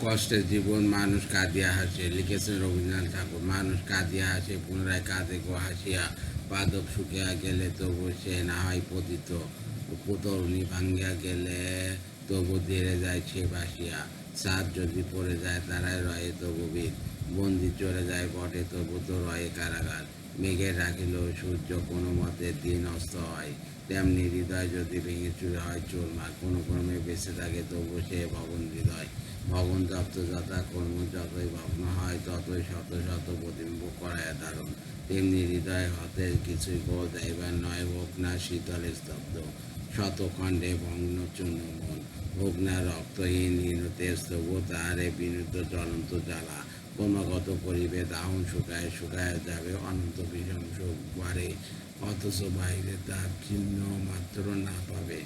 কষ্টের জীবন মানুষ কাঁদিয়া হাসে, লিখেছেন রবীন্দ্রনাথ ঠাকুর। মানুষ কাঁদিয়া হাসে, পুনরায় কাঁদে গো হাসিয়া, পাদপ শুকিয়া গেলে তবু সে না হয় পতিত, তরুণী ভাঙ্গিয়া গেলে তবু ধীরে যায় সে ভাসিয়া, চাঁদ যদি পড়ে যায় তারায় রয়ে তবু ভিত, বন্দি চলে যায় বটে তবু তো রয়ে কারাগার, মেঘে রাখিল সূর্য কোনো মতে দিন অস্ত হয়, তেমনি হৃদয় যদি ভেঙে চুরে হয় চুরমার, কোনো ক্রমে বেঁচে থাকে তবু সে ভবন হৃদয়, ভবন তপ্ত যথা কর্ম, যতই ভগ্ন হয় ততই শত শত প্রতিবিম্ব করায় দারুণ, তেমনি হৃদয় হতে কিছুই গোল দেয়বার নয়, হোক না শীতলে স্তব্ধ, শতখণ্ডে ভগ্ন চূর্ণ মন, হোক না রক্তহীন হীনতেজ তবু তাহারে বিনুদ্ধ জ্বলন্ত জ্বালা, ক্রমাগত করিবে দাহন, শুকায় শুকায় যাবে অনন্ত বিষম সুখ বাড়ে, অথচ বাইরে তার চিহ্ন মাত্র না পাবে।